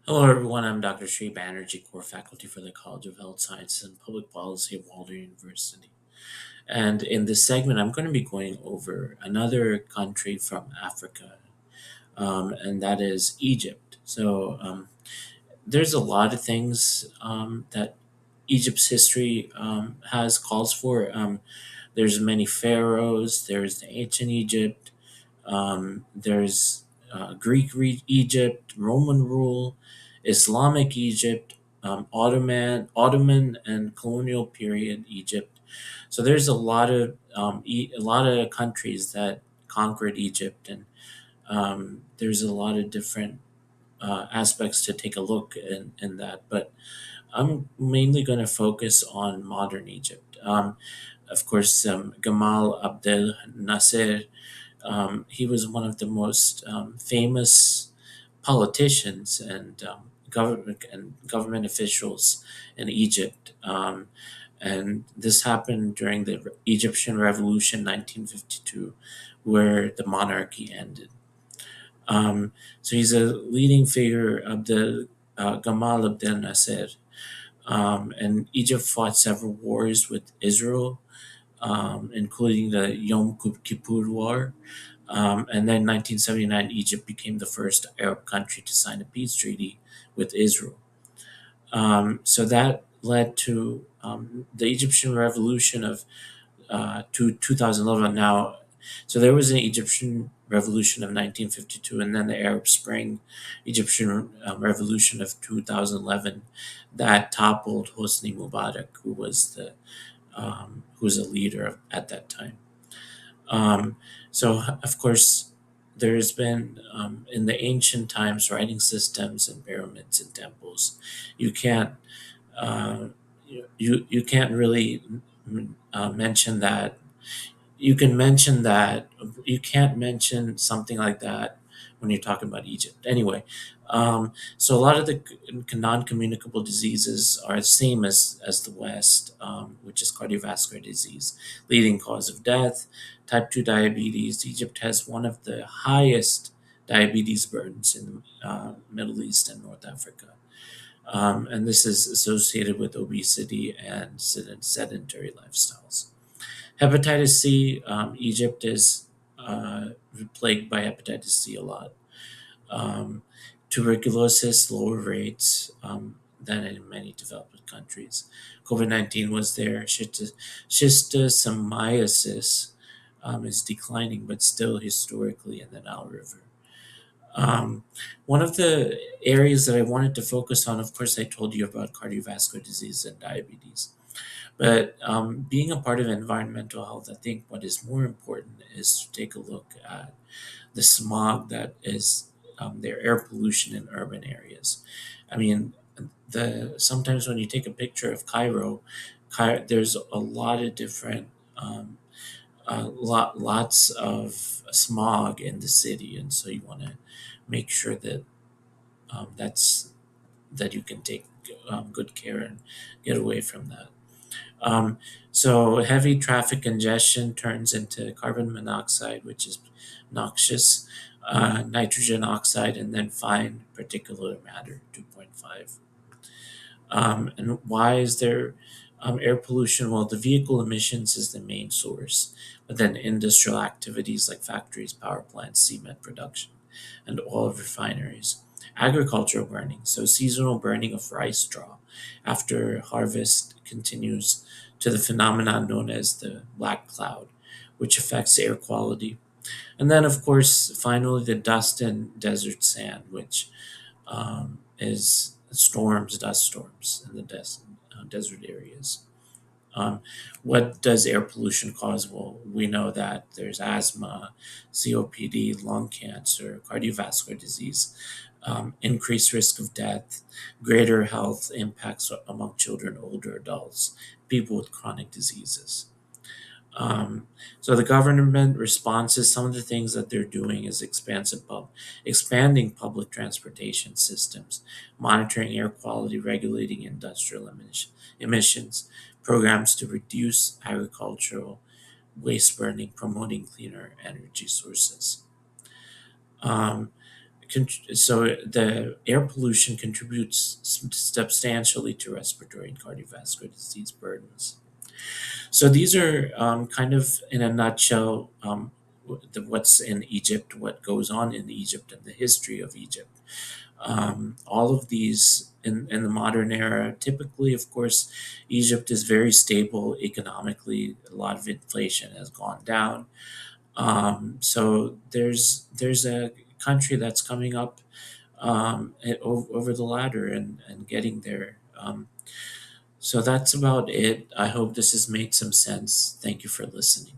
Hello, everyone. I'm Dr. Sri Banerjee, core faculty for the College of Health Sciences and Public Policy at Walden University. And in this segment, I'm going to be going over another country from Africa, and that is Egypt. There's a lot of things that Egypt's history has calls for. There's many pharaohs. There's the ancient Egypt. There's Egypt, Roman rule, Islamic Egypt, Ottoman and colonial period Egypt. So there's a lot of countries that conquered Egypt, and there's a lot of different aspects to take a look in that. But I'm mainly going to focus on modern Egypt. Of course, Gamal Abdel Nasser, he was one of the most famous politicians and government officials in Egypt. And this happened during the Egyptian Revolution 1952, where the monarchy ended. So he's a leading figure of the Gamal Abdel Nasser. And Egypt fought several wars with Israel, including the Yom Kippur War. And then 1979, Egypt became the first Arab country to sign a peace treaty with Israel. So that led to the Egyptian Revolution of 2011. So there was an Egyptian Revolution of 1952, and then the Arab Spring Egyptian Revolution of 2011 that toppled Hosni Mubarak, who was a leader at that time. So, of course, there's been in the ancient times writing systems and pyramids and temples. You can't uh, you can't really mention that. You can mention that. You can't mention something like that when you're talking about Egypt. Anyway, so a lot of the non-communicable diseases are the same as the West, which is cardiovascular disease, leading cause of death, type 2 diabetes. Egypt has one of the highest diabetes burdens in the Middle East and North Africa. And this is associated with obesity and sedentary lifestyles. Hepatitis C, Egypt is plagued by hepatitis C a lot. Um, Tuberculosis, lower rates than in many developed countries. COVID-19 was there. Schistosomiasis is declining, but still historically in the Nile River. Um, One of the areas that I wanted to focus on, of course, I told you about cardiovascular disease and diabetes. But being a part of environmental health, I think what is more important is to take a look at the smog that is their air pollution in urban areas. I mean, the sometimes when you take a picture of Cairo, there's a lot of different lots of smog in the city, and so you want to make sure that that's that you can take good care and get away from that. Um, so heavy traffic congestion turns into carbon monoxide, which is noxious, nitrogen oxide, and then fine particulate matter, 2.5. And why is there air pollution? Well, the vehicle emissions is the main source, but then industrial activities like factories, power plants, cement production, and oil refineries. Agricultural burning, so seasonal burning of rice straw after harvest continues to the phenomenon known as the black cloud, which affects air quality. And then, of course, finally, the dust and desert sand, which is dust storms in the desert areas. Um, what does air pollution cause? Well, we know that there's asthma, COPD, lung cancer, cardiovascular disease, increased risk of death, greater health impacts among children, older adults, people with chronic diseases. Um, so the government responses, some of the things that they're doing is expanding public transportation systems, monitoring air quality, regulating industrial emissions, programs to reduce agricultural waste burning, promoting cleaner energy sources. Um, so the air pollution contributes substantially to respiratory and cardiovascular disease burdens. So these are kind of, in a nutshell, what's in Egypt, what goes on in Egypt, and the history of Egypt. All of these in the modern era, typically, of course, Egypt is very stable economically. A lot of inflation has gone down. So there's a country that's coming up over the ladder and getting there. So that's about it. I hope this has made some sense. Thank you for listening.